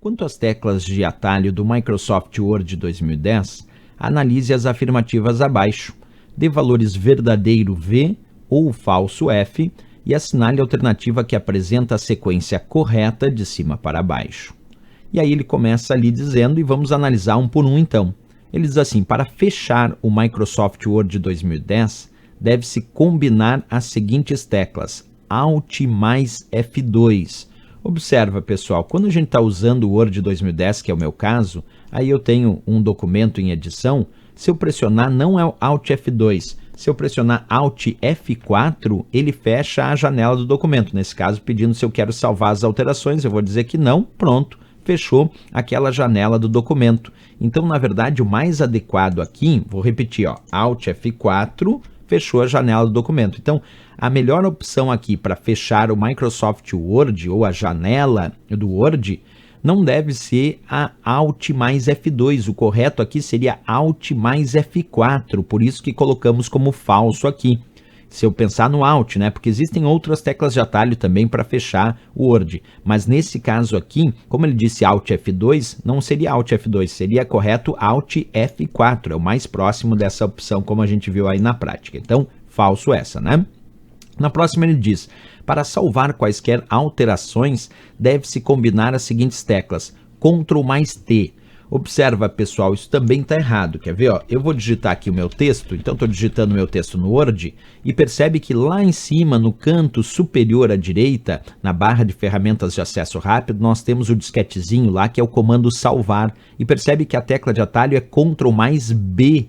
Quanto às teclas de atalho do Microsoft Word 2010, analise as afirmativas abaixo, dê valores verdadeiro V ou falso F e assinale a alternativa que apresenta a sequência correta de cima para baixo. E aí ele começa ali dizendo, e vamos analisar um por um então. Ele diz assim: para fechar o Microsoft Word 2010, deve-se combinar as seguintes teclas, Alt mais F2. Observa, pessoal, quando a gente está usando o Word 2010, que é o meu caso, aí eu tenho um documento em edição, se eu pressionar não é o Alt F2, se eu pressionar Alt F4, ele fecha a janela do documento, nesse caso pedindo se eu quero salvar as alterações, eu vou dizer que não, pronto, fechou aquela janela do documento. Então, na verdade, o mais adequado aqui, vou repetir, ó, Alt F4, fechou a janela do documento. Então, a melhor opção aqui para fechar o Microsoft Word ou a janela do Word não deve ser a Alt mais F2. O correto aqui seria Alt mais F4, por isso que colocamos como falso aqui. Se eu pensar no Alt, né? Porque existem outras teclas de atalho também para fechar o Word. Mas nesse caso aqui, como ele disse Alt F2, não seria Alt F2, seria correto Alt F4. É o mais próximo dessa opção, como a gente viu aí na prática. Então, falso essa, né? Na próxima ele diz, para salvar quaisquer alterações, deve-se combinar as seguintes teclas, Ctrl mais T. Observa, pessoal, isso também está errado. Quer ver? Ó? Eu vou digitar aqui o meu texto, então estou digitando o meu texto no Word, e percebe que lá em cima, no canto superior à direita, na barra de ferramentas de acesso rápido, nós temos o disquetezinho lá, que é o comando salvar, e percebe que a tecla de atalho é Ctrl mais B,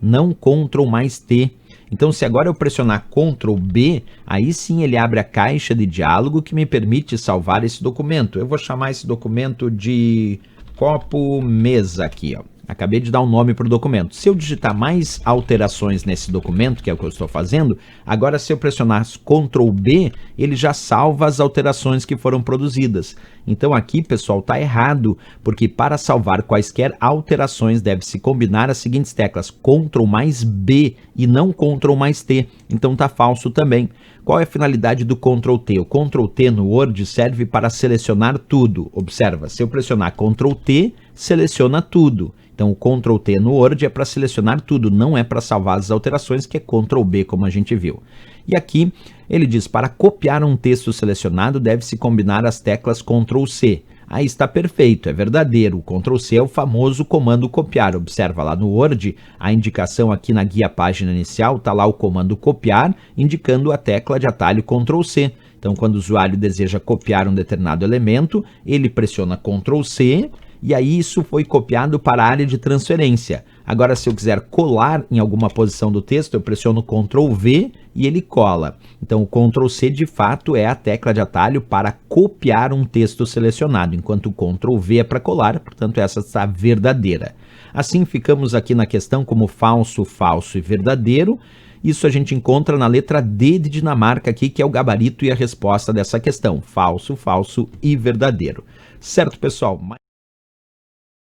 não Ctrl mais T. Então, se agora eu pressionar Ctrl B, aí sim ele abre a caixa de diálogo que me permite salvar esse documento. Eu vou chamar esse documento de copo mesa aqui, ó. Acabei de dar um nome para o documento. Se eu digitar mais alterações nesse documento, que é o que eu estou fazendo, agora se eu pressionar Ctrl B, ele já salva as alterações que foram produzidas. Então aqui, pessoal, está errado, porque para salvar quaisquer alterações deve-se combinar as seguintes teclas, Ctrl mais B e não Ctrl mais T. Então está falso também. Qual é a finalidade do Ctrl T? O Ctrl T no Word serve para selecionar tudo. Observa, se eu pressionar Ctrl T, seleciona tudo. Então, o Ctrl T no Word é para selecionar tudo, não é para salvar as alterações, que é Ctrl B, como a gente viu. E aqui, ele diz, para copiar um texto selecionado, deve-se combinar as teclas Ctrl C. Aí está perfeito, é verdadeiro. O Ctrl C é o famoso comando copiar. Observa lá no Word, a indicação aqui na guia página inicial, está lá o comando copiar, indicando a tecla de atalho Ctrl C. Então, quando o usuário deseja copiar um determinado elemento, ele pressiona Ctrl C, e aí isso foi copiado para a área de transferência. Agora, se eu quiser colar em alguma posição do texto, eu pressiono Ctrl V e ele cola. Então, o Ctrl C, de fato, é a tecla de atalho para copiar um texto selecionado, enquanto o Ctrl V é para colar, portanto, essa está verdadeira. Assim, ficamos aqui na questão como falso, falso e verdadeiro. Isso a gente encontra na letra D de Dinamarca aqui, que é o gabarito e a resposta dessa questão. Falso, falso e verdadeiro. Certo, pessoal?